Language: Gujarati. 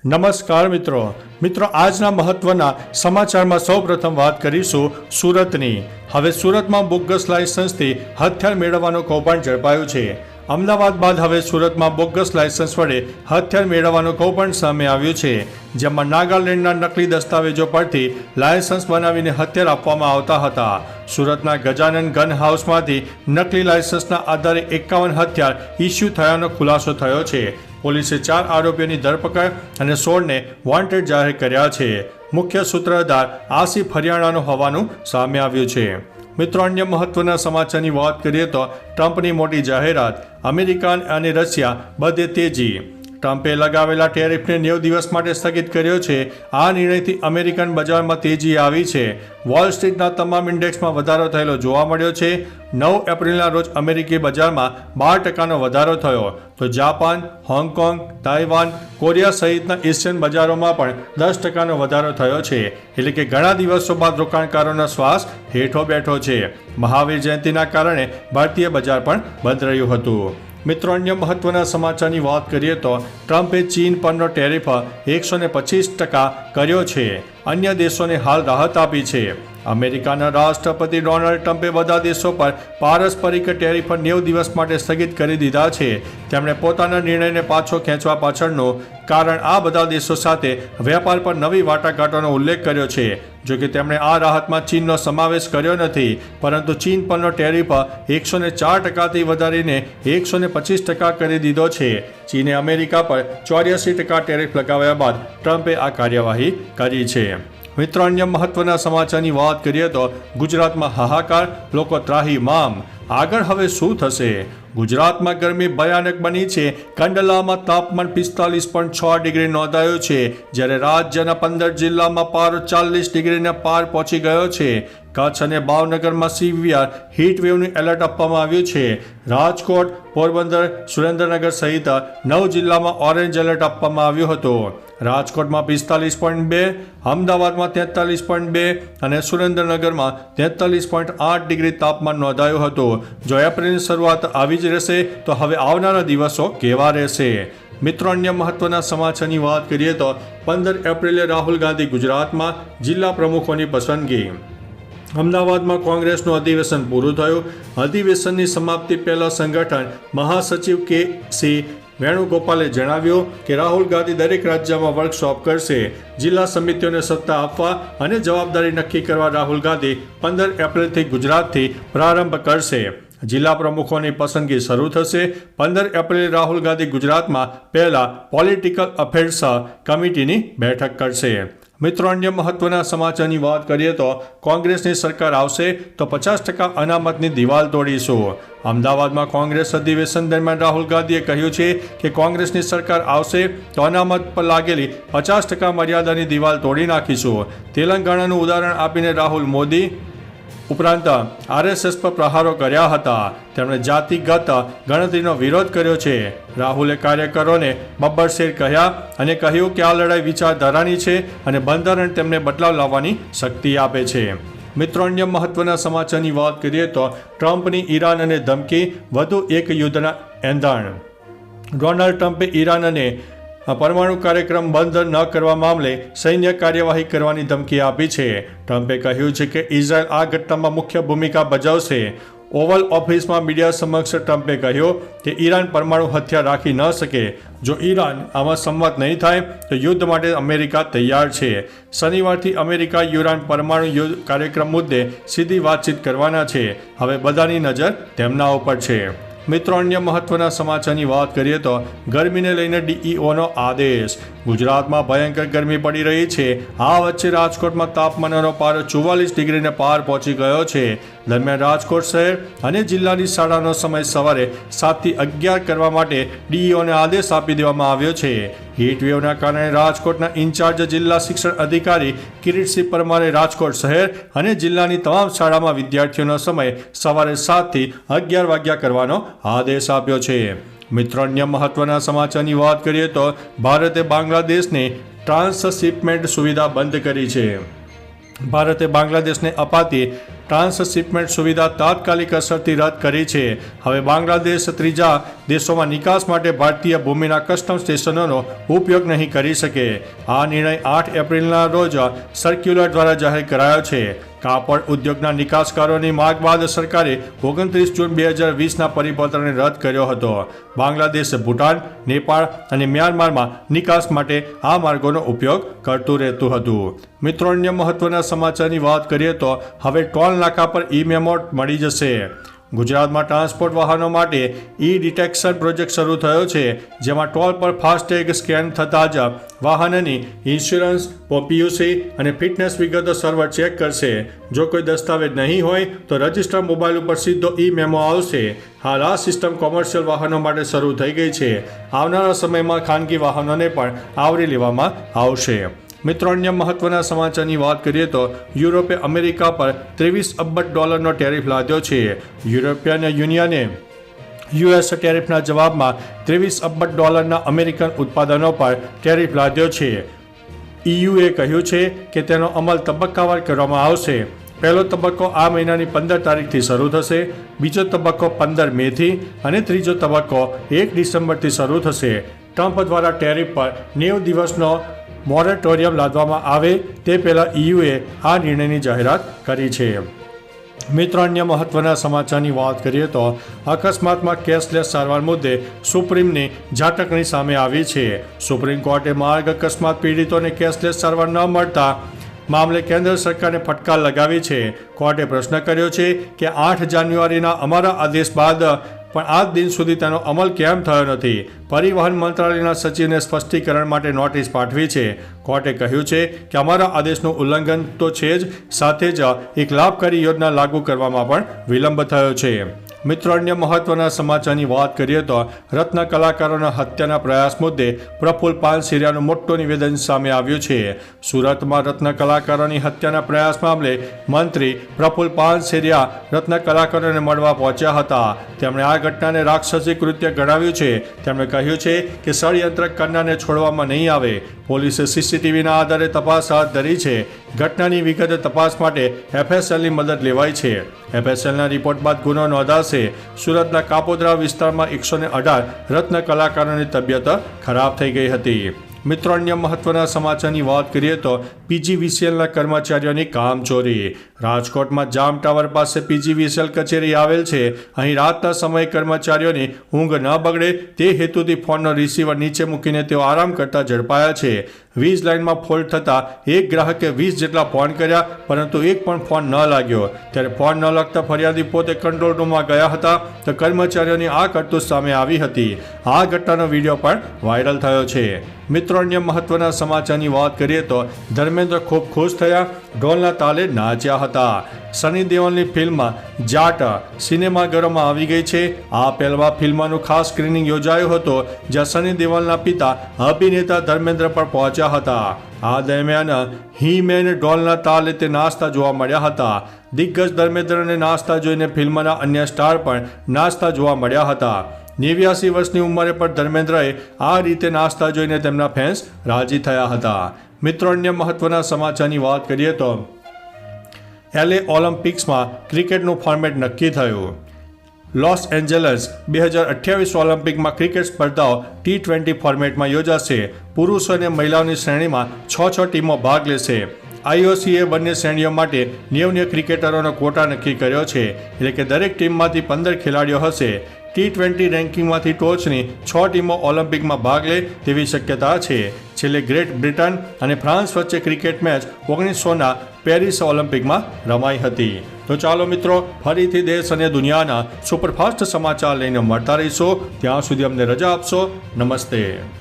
નમસ્કાર મિત્રો આજના મહત્વના સમાચારમાં સૌપ્રથમ વાત કરીશું સુરતની। હવે સુરતમાં બોગસ લાયસન્સથી હથિયાર મેળવવાનું કૌભાંડ ઝડપાયું છે। અમદાવાદ બાદ હવે સુરતમાં બોગસ લાયસન્સ વડે હથિયાર મેળવવાનું કૌભાંડ સામે આવ્યું છે, જેમાં નાગાલેન્ડના નકલી દસ્તાવેજો પરથી લાયસન્સ બનાવીને હથિયાર આપવામાં આવતા હતા। સુરતના ગજાનન ગન હાઉસમાંથી નકલી લાયસન્સના આધારે 51 હથિયાર ઇસ્યુ થયાનો ખુલાસો થયો છે। પોલીસે 4 આરોપીઓની ધરપકડ અને 16ને વોન્ટેડ જાહેર કર્યા છે। મુખ્ય સૂત્રધાર આસિફ હરિયાણાનો હોવાનું સામે આવ્યું છે। મિત્રો, અન્ય મહત્વના સમાચારની વાત કરીએ તો ટ્રમ્પની મોટી જાહેરાત, અમેરિકા અને રશિયા બધે તેજી। ટ્રમ્પે લગાવેલા ટેરિફને 90 દિવસ માટે સ્થગિત કર્યો છે। આ નિર્ણયથી અમેરિકન બજારમાં તેજી આવી છે। વોલ સ્ટ્રીટના તમામ ઇન્ડેક્સમાં વધારો થયેલો જોવા મળ્યો છે। 9 એપ્રિલના રોજ અમેરિકી બજારમાં 12% વધારો થયો, તો જાપાન, હોંગકોંગ, તાઇવાન, કોરિયા સહિતના એશિયન બજારોમાં પણ 10% વધારો થયો છે। એટલે કે ઘણા દિવસો બાદ રોકાણકારોનો શ્વાસ હેઠો બેઠો છે। મહાવીર જયંતિના કારણે ભારતીય બજાર પણ બંધ રહ્યું હતું। મિત્રો, અન્ય મહત્વના સમાચારની વાત કરીએ તો ટ્રમ્પે ચીન પરનો ટેરિફ 125% કર્યો છે। અન્ય દેશોને હાલ રાહત આપી છે। અમેરિકાના રાષ્ટ્રપતિ ડોનાલ્ડ ટ્રમ્પે બધા દેશો પર પારસ્પરિક ટેરિફ 90 દિવસ માટે સ્થગિત કરી દીધા છે। તેમણે પોતાના નિર્ણયને પાછો ખેંચવા પાછળનું કારણ આ બધા દેશો સાથે વેપાર પર નવી વાટાઘાટોનો ઉલ્લેખ કર્યો છે। જો કે તેમણે આ રાહતમાં ચીનનો સમાવેશ કર્યો નથી, પરંતુ ચીન પરનો ટેરિફ 104%થી વધારીને 125% કરી દીધો છે। ચીને અમેરિકા પર 84% ટેરિફ લગાવ્યા બાદ ટ્રમ્પે આ કાર્યવાહી કરી છે। મિત્રો, અન્ય મહત્વના સમાચારની વાત કરીએ તો ગુજરાતમાં હાહાકાર, લોકો ત્રાહિમામ। આગળ હવે શું થશે? ગુજરાતમાં ગરમી ભયાનક બની છે। કંડલામાં તાપમાન 45.6 ડિગ્રી નોંધાયું છે, જ્યારે રાજ્યના 15 જિલ્લામાં પારો 40 ડિગ્રીને પાર પહોંચી ગયો છે। કચ્છ અને ભાવનગરમાં સિવિયર હીટવેવનું એલર્ટ આપવામાં આવ્યું છે। રાજકોટ, પોરબંદર, સુરેન્દ્રનગર સહિત 9 જિલ્લામાં ઓરેન્જ એલર્ટ આપવામાં આવ્યું હતું। રાજકોટમાં 45.2, અમદાવાદમાં 43.2 અને સુરેન્દ્રનગરમાં 43.8 ડિગ્રી તાપમાન નોંધાયું હતું। જો એપ્રિલની શરૂઆત આવી જ રહેશે તો હવે આવનારા દિવસો કેવા રહેશે? મિત્રો, અન્ય મહત્વના સમાચારની વાત કરીએ તો 15 એપ્રિલે રાહુલ ગાંધી ગુજરાતમાં, જિલ્લા પ્રમુખોની પસંદગી। અમદાવાદમાં કોંગ્રેસનું અધિવેશન પૂરું થયું। અધિવેશનની સમાપ્તિ પહેલા સંગઠન મહાસચિવ કે.સી. વેણુગોપાલે જણાવ્યું કે રાહુલ ગાંધી દરેક રાજ્યમાં વર્કશોપ કરશે। જિલ્લા સમિતિઓને સત્તા આપવા અને જવાબદારી નક્કી કરવા રાહુલ ગાંધી 15 એપ્રિલથી ગુજરાતથી પ્રારંભ કરશે। જિલ્લા પ્રમુખોની પસંદગી શરૂ થશે। 15 એપ્રિલે રાહુલ ગાંધી ગુજરાતમાં પહેલા પોલિટિકલ અફેર્સ કમિટીની બેઠક કરશે। મિત્રો, અન્ય મહત્વના સમાચારની વાત કરીએ તો કોંગ્રેસની સરકાર આવશે તો 50% અનામતની દિવાલ તોડીશું। અમદાવાદમાં કોંગ્રેસ અધિવેશન દરમિયાન રાહુલ ગાંધીએ કહ્યું છે કે કોંગ્રેસની સરકાર આવશે તો અનામત પર લાગેલી 50% મર્યાદાની દિવાલ તોડી નાખીશું। તેલંગાણાનું ઉદાહરણ આપીને રાહુલ મોદી ઉપરાંત આરએસએસ પર પ્રહારો કર્યા હતા। તેમણે જાતિગત ગણતરીનો વિરોધ કર્યો છે। રાહુલે કાર્યકરોને બબ્બરશેર કહ્યા અને કહ્યું કે આ લડાઈ વિચારધારાની છે અને બંધારણ તેમને બદલાવ લાવવાની શક્તિ આપે છે। મિત્રો, અન્ય મહત્વના સમાચારની વાત કરીએ તો ટ્રમ્પની ઈરાન અને ધમકી, વધુ એક યુદ્ધના એંધાણ। ડોનાલ્ડ ટ્રમ્પે ઈરાન અને પરમાણુ કાર્યક્રમ બંધ ન કરવા મામલે સૈન્ય કાર્યવાહી કરવાની ધમકી આપી છે। ટ્રમ્પે કહ્યું છે કે ઇઝરાયલ આ ઘટનામાં મુખ્ય ભૂમિકા ભજવશે। ઓવલ ઓફિસમાં મીડિયા સમક્ષ ટ્રમ્પે કહ્યું કે ઈરાન પરમાણુ હથિયાર રાખી ન શકે। જો ઈરાન આમાં સંમત નહીં થાય તો યુદ્ધ માટે અમેરિકા તૈયાર છે। શનિવારથી અમેરિકા ઈરાન પરમાણુ યુદ્ધ કાર્યક્રમ મુદ્દે સીધી વાતચીત કરવાના છે। હવે બધાની નજર તેમના ઉપર છે। મિત્રો, અન્ય મહત્વના સમાચારની વાત કરીએ તો ગરમીને લઈને ડીઈઓનો આદેશ। ગુજરાતમાં ભયંકર ગરમી પડી રહી છે। આ વચ્ચે રાજકોટમાં તાપમાનનો પારો 44 ડિગ્રીને પાર પહોંચી ગયો છે। દરમિયાન રાજકોટ શહેર અને જિલ્લાની શાળાનો સમય સવારે 7 થી 11 કરવા માટે ડીઈઓને આદેશ આપી દેવામાં આવ્યો છે। હીટવેવના કારણે રાજકોટના ઇન્ચાર્જ જિલ્લા શિક્ષણ અધિકારી કિરીટસિંહ પરમારે રાજકોટ શહેર અને જિલ્લાની તમામ શાળામાં વિદ્યાર્થીઓનો સમય સવારે 7 થી 11 વાગ્યા કરવાનો આદેશ આપ્યો છે। મિત્રો, અન્ય મહત્વના સમાચારની વાત કરીએ તો ભારતે બાંગ્લાદેશને ટ્રાન્સશિપમેન્ટ સુવિધા બંધ કરી છે। ભારતે બાંગ્લાદેશને અપાતી ટ્રાન્સશિપમેન્ટ સુવિધા તાત્કાલિક અસરથી રદ કરી છે। હવે બાંગ્લાદેશ ત્રીજા દેશોમાં નિકાસ માટે ભારતીય ભૂમિના કસ્ટમ સ્ટેશનોનો ઉપયોગ નહીં કરી શકે. આ નિર્ણય 8 એપ્રિલના રોજ સર્ક્યુલર દ્વારા જાહેર કરાયો છે. કાપડ ઉદ્યોગના નિકાસકારોની માંગ બાદ સરકારે 29 જૂન 2020ના પરિપત્રને રદ કર્યો હતો. બાંગ્લાદેશ, ભૂટાન, નેપાળ અને મ્યાનમારમાં નિકાસ માટે આ માર્ગોનો ઉપયોગ કરતું રહેતું હતું. મિત્રો, અન્ય મહત્વના સમાચારની વાત કરીએ તો હવે ટોલ નાકા પર ઈ-મેમો મળી જશે. ગુજરાતમાં ટ્રાન્સપોર્ટ વાહનો માટે ઈ ડિટેક્શન પ્રોજેક્ટ શરૂ થયો છે, જેમાં ટોલ પર ફાસ્ટેગ સ્કેન થતાં જ વાહનની ઇન્સ્યોરન્સ, પીયુસી અને ફિટનેસ વિગતો સર્વર ચેક કરશે. જો કોઈ દસ્તાવેજ નહીં હોય તો રજિસ્ટર મોબાઈલ ઉપર સીધો ઈ-મેમો આવશે. હાલ આ સિસ્ટમ કોમર્શિયલ વાહનો માટે શરૂ થઈ ગઈ છે. આવનારા સમયમાં ખાનગી વાહનોને પણ આવરી લેવામાં આવશે. મિત્રો, અન્ય મહત્વના સમાચારની વાત કરીએ તો યુરોપે અમેરિકા પર $23 અબજ ટેરિફ લાદ્યો છે. યુરોપિયન યુનિયને યુએસ ટેરિફના જવાબમાં $23 અબજ અમેરિકન ઉત્પાદનો પર ટેરિફ લાદ્યો છે. EUએ કહ્યું છે કે તેનો અમલ તબક્કાવાર કરવામાં આવશે. પહેલો તબક્કો આ મહિનાની 15 તારીખથી શરૂ થશે, બીજો તબક્કો 15 મેથી અને ત્રીજો તબક્કો 1 ડિસેમ્બરથી શરૂ થશે. ટ્રમ્પ દ્વારા ટેરિફ પર 90 દિવસનો મોરેટોરિયમ લાદવામાં આવે તે પહેલાં EUએ આ નિર્ણયની જાહેરાત કરી છે. મિત્રો, અન્ય મહત્વના સમાચારની વાત કરીએ તો અકસ્માતમાં કેશલેસ સારવાર મુદ્દે સુપ્રીમની ઝાટકણી સામે આવી છે. સુપ્રીમ કોર્ટે માર્ગ અકસ્માત પીડિતોને કેશલેસ સારવાર ન મળતા મામલે કેન્દ્ર સરકારને ફટકાર લગાવી છે. કોર્ટે પ્રશ્ન કર્યો છે કે 8 જાન્યુઆરીના અમારા આદેશ બાદ પણ આજ દિન સુધી તેનો અમલ કેમ થયો નથી. પરિવહન મંત્રાલયના સચિવને સ્પષ્ટીકરણ માટે નોટિસ પાઠવી છે. કોર્ટે કહ્યું છે કે અમારા આદેશનું ઉલ્લંઘન તો છે જ, સાથે જ એક લાભકારી યોજના લાગુ કરવામાં પણ વિલંબ થયો છે. મિત્રો, અન્ય મહત્વના સમાચારની વાત કરીએ તો રત્ન કલાકારોના હત્યાના પ્રયાસ મુદ્દે પ્રફુલ્લ પાનસેરિયાનું મોટું નિવેદન સામે આવ્યું છે. સુરતમાં રત્ન કલાકારોની હત્યાના પ્રયાસ મામલે મંત્રી પ્રફુલ્લ પાનસેરિયા રત્ન કલાકારોને મળવા પહોંચ્યા હતા. તેમણે આ ઘટનાને રાક્ષસી કૃત્ય ગણાવ્યું છે. તેમણે કહ્યું છે કે ષડયંત્ર કરનારને છોડવામાં નહીં આવે. પોલીસે સીસીટીવીના આધારે તપાસ હાથ ધરી છે. ઘટનાની વિગતે તપાસ માટે FSLની મદદ લેવાઈ છે. FSLના રિપોર્ટ બાદ ગુનો નોંધાશે. સુરતના કાપોદ્રા વિસ્તારમાં 118 રત્ન કલાકારોની તબિયત ખરાબ થઈ ગઈ હતી. મિત્રો, અન્ય મહત્વના સમાચારની વાત કરીએ તો PGVCLના કર્મચારીઓની કામચોરી. રાજકોટમાં જામ ટાવર પાસે PGVCL કચેરી આવેલ છે. અહીં રાતના સમયે કર્મચારીઓની ઊંઘ ન બગડે તે હેતુથી ફોનનો રિસીવર નીચે મૂકીને તેઓ આરામ કરતા ઝડપાયા છે. વીજ લાઇનમાં ફોલ્ટ થતાં એક ગ્રાહકે 20 જેટલા ફોન કર્યા, પરંતુ એક પણ ફોન ન લાગ્યો. ત્યારે ફોન ન લાગતા ફરિયાદી પોતે કંટ્રોલ રૂમમાં ગયા હતા તો કર્મચારીઓની આ કરતૂત સામે આવી હતી. આ ઘટનાનો વિડીયો પણ વાયરલ થયો છે. મિત્રો, અન્ય મહત્વના સમાચારની વાત કરીએ તો ધર્મેન્દ્ર ખૂબ ખુશ થયા, ઢોલના તાલે નાચ્યા હતા. સની દેઓલની ફિલ્મ જાટ સિનેમાઘરોમાં આવી ગઈ છે. આ પહેલા ફિલ્મનું ખાસ સ્ક્રીનિંગ યોજાયું હતું, જ્યાં સની દેઓલના પિતા અભિનેતા ધર્મેન્દ્ર પર પહોંચ્યા હતા. આ દરમિયાન હી-મેન ઢોલના તાલે તે નાચતા જોવા મળ્યા હતા. દિગ્ગજ ધર્મેન્દ્રને નાચતા જોઈને ફિલ્મના અન્ય સ્ટાર પણ નાચતા જોવા મળ્યા હતા. 89 વર્ષની ઉંમરે પર ધર્મેન્દ્રએ આ રીતે નાચતા જોઈને તેમના ફેન્સ રાજી થયા હતા. મિત્રો, અન્ય મહત્વના સમાચારની વાત કરીએ તો LA ઓલિમ્પિક્સમાં ક્રિકેટનું ફોર્મેટ નક્કી થયું. લોસ એન્જલસ 2028 ઓલિમ્પિકમાં ક્રિકેટ સ્પર્ધાઓ T20 ફોર્મેટમાં યોજાશે. પુરુષો અને મહિલાઓની શ્રેણીમાં 6 ટીમો ભાગ લેશે. IOCએ બંને શ્રેણીઓ માટે 90 ક્રિકેટરોનો કોટા નક્કી કર્યો છે, એટલે કે દરેક ટીમમાંથી 15 ખેલાડીઓ હશે. T20 રેન્કિંગમાંથી ટોચની 6 ટીમો ઓલિમ્પિકમાં ભાગ લે તેવી શક્યતા છે. છેલ્લે ગ્રેટ બ્રિટન અને ફ્રાન્સ વચ્ચે ક્રિકેટ મેચ 1900ના પેરિસ ઓલિમ્પિકમાં રમાઈ હતી. તો ચાલો મિત્રો, ફરીથી દેશ અને દુનિયાના સુપરફાસ્ટ સમાચાર લઈને મળતા રહીશો. ત્યાં સુધી અમને રજા આપશો. નમસ્તે.